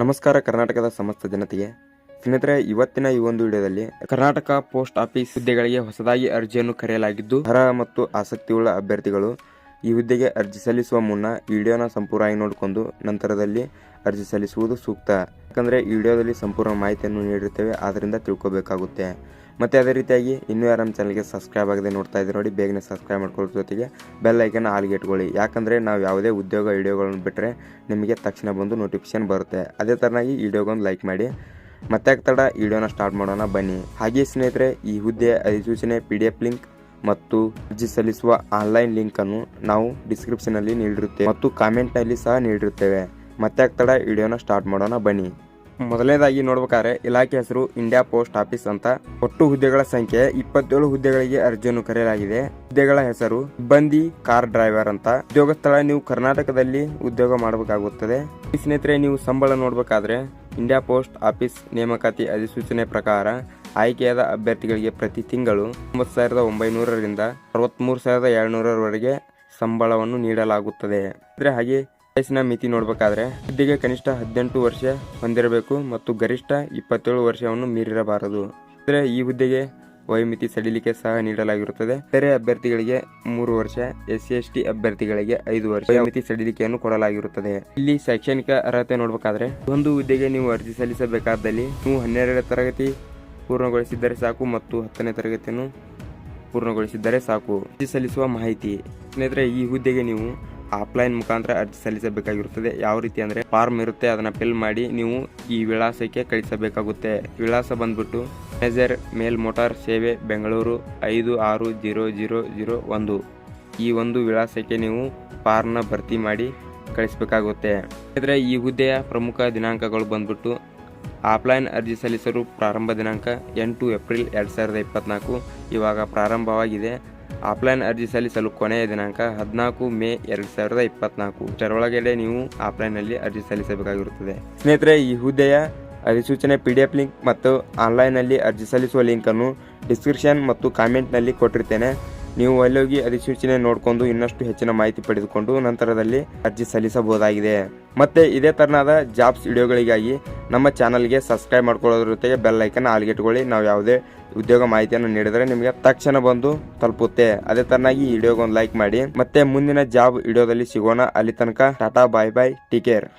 ನಮಸ್ಕಾರ ಕರ್ನಾಟಕದ ಸಮಸ್ತ ಜನತೆಗೆ. ಸ್ನೇಹಿತರೆ, ಇವತ್ತಿನ ಈ ಒಂದು ವಿಡಿಯೋದಲ್ಲಿ ಕರ್ನಾಟಕ ಪೋಸ್ಟ್ ಆಫೀಸ್ ಹುದ್ದೆಗಳಿಗೆ ಹೊಸದಾಗಿ ಅರ್ಜಿಯನ್ನು ಕರೆಯಲಾಗಿದ್ದು, ಅರ್ಹ ಮತ್ತು ಆಸಕ್ತಿಯುಳ್ಳ ಅಭ್ಯರ್ಥಿಗಳು ಈ ಹುದ್ದೆಗೆ ಅರ್ಜಿ ಸಲ್ಲಿಸುವ ಮುನ್ನ ವಿಡಿಯೋನ ಸಂಪೂರ್ಣವಾಗಿ ನೋಡಿಕೊಂಡು ನಂತರದಲ್ಲಿ ಅರ್ಜಿ ಸಲ್ಲಿಸುವುದು ಸೂಕ್ತ. ಯಾಕಂದರೆ ಈ ವಿಡಿಯೋದಲ್ಲಿ ಸಂಪೂರ್ಣ ಮಾಹಿತಿಯನ್ನು ನೀಡಿರುತ್ತೇವೆ, ಆದ್ದರಿಂದ ತಿಳ್ಕೊಬೇಕಾಗುತ್ತೆ. ಮತ್ತು ಅದೇ ರೀತಿಯಾಗಿ ಇನ್ನೂ ಯಾರು ನಮ್ಮ ಚಾನಲ್ಗೆ ಸಬ್ಸ್ಕ್ರೈಬ್ ಆಗದೆ ನೋಡ್ತಾ ಇದ್ದೀರಿ ನೋಡಿ, ಬೇಗನೆ ಸಬ್ಸ್ಕ್ರೈಬ್ ಮಾಡ್ಕೊಳ್ಳೋ ಜೊತೆಗೆ ಬೆಲ್ ಐಕನ್ ಆಲ್ಗೆ ಇಟ್ಕೊಳ್ಳಿ. ಯಾಕಂದರೆ ನಾವು ಯಾವುದೇ ಉದ್ಯೋಗ ವಿಡಿಯೋಗಳನ್ನು ಬಿಟ್ಟರೆ ನಿಮಗೆ ತಕ್ಷಣ ಬಂದು ನೋಟಿಫಿಕೇಶನ್ ಬರುತ್ತೆ. ಅದೇ ಥರನಾಗಿ ಈ ವಿಡಿಯೋಗೊಂದು ಲೈಕ್ ಮಾಡಿ. ಮತ್ತೆ ತಡ ವಿಡಿಯೋನ ಸ್ಟಾರ್ಟ್ ಮಾಡೋಣ ಬನ್ನಿ. ಹಾಗೆ ಸ್ನೇಹಿತರೆ, ಈ ಹುದ್ದೆಯ ಅಧಿಸೂಚನೆ PDF ಲಿಂಕ್ ಮತ್ತು ಅರ್ಜಿ ಸಲ್ಲಿಸುವ ಆನ್ಲೈನ್ ಲಿಂಕನ್ನು ನಾವು ಡಿಸ್ಕ್ರಿಪ್ಷನಲ್ಲಿ ನೀಡಿರುತ್ತೇವೆ ಮತ್ತು ಕಾಮೆಂಟ್ನಲ್ಲಿ ಸಹ ನೀಡಿರುತ್ತೇವೆ. ಮತ್ತೆ ತಡ ವಿಡಿಯೋನ ಸ್ಟಾರ್ಟ್ ಮಾಡೋಣ ಬನ್ನಿ. ಮೊದಲನೇದಾಗಿ ನೋಡ್ಬೇಕಾದ್ರೆ ಇಲಾಖೆ ಹೆಸರು ಇಂಡಿಯಾ ಪೋಸ್ಟ್ ಆಫೀಸ್ ಅಂತ. ಒಟ್ಟು ಹುದ್ದೆಗಳ ಸಂಖ್ಯೆ 27 ಹುದ್ದೆಗಳಿಗೆ ಅರ್ಜಿಯನ್ನು ಕರೆಯಲಾಗಿದೆ. ಹುದ್ದೆಗಳ ಹೆಸರು ಸಿಬ್ಬಂದಿ ಕಾರ್ ಡ್ರೈವರ್ ಅಂತ. ಉದ್ಯೋಗ ಸ್ಥಳ ನೀವು ಕರ್ನಾಟಕದಲ್ಲಿ ಉದ್ಯೋಗ ಮಾಡಬೇಕಾಗುತ್ತದೆ. ಸ್ನೇಹಿತರೆ, ನೀವು ಸಂಬಳ ನೋಡ್ಬೇಕಾದ್ರೆ ಇಂಡಿಯಾ ಪೋಸ್ಟ್ ಆಫೀಸ್ ನೇಮಕಾತಿ ಅಧಿಸೂಚನೆ ಪ್ರಕಾರ ಆಯ್ಕೆಯಾದ ಅಭ್ಯರ್ಥಿಗಳಿಗೆ ಪ್ರತಿ ತಿಂಗಳು 9,900 ರಿಂದ 63,700 ಸಂಬಳವನ್ನು ನೀಡಲಾಗುತ್ತದೆ. ಹಾಗೆ ವಯಸ್ಸಿನ ಮಿತಿ ನೋಡ್ಬೇಕಾದ್ರೆ ಹುದ್ದೆಗೆ ಕನಿಷ್ಠ 18 ವರ್ಷ ಹೊಂದಿರಬೇಕು ಮತ್ತು ಗರಿಷ್ಠ 27 ವರ್ಷವನ್ನು ಮೀರಿರಬಾರದು. ಅಂದರೆ ಈ ಹುದ್ದೆಗೆ ವಯೋಮಿತಿ ಸಡಿಲಿಕೆ ಸಹ ನೀಡಲಾಗಿರುತ್ತದೆ. ಬೇರೆ ಅಭ್ಯರ್ಥಿಗಳಿಗೆ 3 ವರ್ಷ, SC/ST ಅಭ್ಯರ್ಥಿಗಳಿಗೆ 5 ವರ್ಷ ವಯೋಮಿತಿ ಸಡಿಲಿಕೆಯನ್ನು ಕೊಡಲಾಗಿರುತ್ತದೆ. ಇಲ್ಲಿ ಶೈಕ್ಷಣಿಕ ಅರ್ಹತೆ ನೋಡ್ಬೇಕಾದ್ರೆ ಒಂದು ಹುದ್ದೆಗೆ ನೀವು ಅರ್ಜಿ ಸಲ್ಲಿಸಬೇಕಾದಲ್ಲಿ ನೀವು 12ನೇ ತರಗತಿ ಪೂರ್ಣಗೊಳಿಸಿದ್ದರೆ ಸಾಕು ಮತ್ತು 10ನೇ ತರಗತಿಯನ್ನು ಪೂರ್ಣಗೊಳಿಸಿದ್ದರೆ ಸಾಕು. ಅರ್ಜಿ ಸಲ್ಲಿಸುವ ಮಾಹಿತಿ ಸ್ನೇಹಿತರೆ, ಈ ಹುದ್ದೆಗೆ ನೀವು ಆಫ್ಲೈನ್ ಮುಖಾಂತರ ಅರ್ಜಿ ಸಲ್ಲಿಸಬೇಕಾಗಿರುತ್ತದೆ. ಯಾವ ರೀತಿ ಅಂದರೆ ಫಾರ್ಮ್ ಇರುತ್ತೆ, ಅದನ್ನು ಫಿಲ್ ಮಾಡಿ ನೀವು ಈ ವಿಳಾಸಕ್ಕೆ ಕಳಿಸಬೇಕಾಗುತ್ತೆ. ವಿಳಾಸ ಬಂದ್ಬಿಟ್ಟು ಮ್ಯಾನೇಜರ್ ಮೇಲ್ ಮೋಟಾರ್ ಸೇವೆ, ಬೆಂಗಳೂರು 560001. ಈ ಒಂದು ವಿಳಾಸಕ್ಕೆ ನೀವು ಫಾರ್ಮ್ನ ಭರ್ತಿ ಮಾಡಿ ಕಳಿಸಬೇಕಾಗುತ್ತೆ. ಅಂದರೆ ಈ ಹುದ್ದೆಯ ಪ್ರಮುಖ ದಿನಾಂಕಗಳು ಬಂದ್ಬಿಟ್ಟು ಆಫ್ಲೈನ್ ಅರ್ಜಿ ಸಲ್ಲಿಸಲು ಪ್ರಾರಂಭ ದಿನಾಂಕ 8 ಏಪ್ರಿಲ್ 2024 ಇವಾಗ ಪ್ರಾರಂಭವಾಗಿದೆ. ಆಫ್ಲೈನ್ ಅರ್ಜಿ ಸಲ್ಲಿಸಲು ಕೊನೆಯ ದಿನಾಂಕ 14 ಮೇ 2024. ಇದರೊಳಗಡೆ ನೀವು ಆಫ್ಲೈನ್ನಲ್ಲಿ ಅರ್ಜಿ ಸಲ್ಲಿಸಬೇಕಾಗಿರುತ್ತದೆ. ಸ್ನೇಹಿತರೆ, ಈ ಹುದ್ದೆಯ ಅಧಿಸೂಚನೆ PDF ಲಿಂಕ್ ಮತ್ತು ಆನ್ಲೈನ್ನಲ್ಲಿ ಅರ್ಜಿ ಸಲ್ಲಿಸುವ ಲಿಂಕನ್ನು ಡಿಸ್ಕ್ರಿಪ್ಷನ್ ಮತ್ತು ಕಾಮೆಂಟ್ನಲ್ಲಿ ಕೊಟ್ಟಿರ್ತೇನೆ. ನೀವು ಅಲ್ಲೋಗಿ ಅಧಿಸೂಚನೆ ನೋಡಿಕೊಂಡು ಇನ್ನಷ್ಟು ಹೆಚ್ಚಿನ ಮಾಹಿತಿ ಪಡೆದುಕೊಂಡು ನಂತರದಲ್ಲಿ ಅರ್ಜಿ ಸಲ್ಲಿಸಬಹುದಾಗಿದೆ. ಮತ್ತೆ ಇದೇ ತರನಾದ ಜಾಬ್ಸ್ ವಿಡಿಯೋಗಳಿಗಾಗಿ ನಮ್ಮ ಚಾನಲ್ಗೆ ಸಬ್ಸ್ಕ್ರೈಬ್ ಮಾಡ್ಕೊಳ್ಳೋದ್ರ ಜೊತೆಗೆ ಬೆಲ್ ಐಕನ್ ಆಲ್ಗೆ ಇಟ್ಕೊಳ್ಳಿ. ನಾವು ಯಾವುದೇ ಉದ್ಯೋಗ ಮಾಹಿತಿಯನ್ನು ನೀಡಿದರೆ ನಿಮಗೆ ತಕ್ಷಣ ಬಂದು ತಲುಪುತ್ತೆ. ಅದೇ ತರನಾಗಿ ಈ ವಿಡಿಯೋಗೊಂದು ಲೈಕ್ ಮಾಡಿ. ಮತ್ತೆ ಮುಂದಿನ ಜಾಬ್ ವಿಡಿಯೋದಲ್ಲಿ ಸಿಗೋಣ. ಅಲ್ಲಿ ತನಕ ಟಾಟಾ, ಬಾಯ್ ಬಾಯ್, ಟೇಕ್ ಕೇರ್.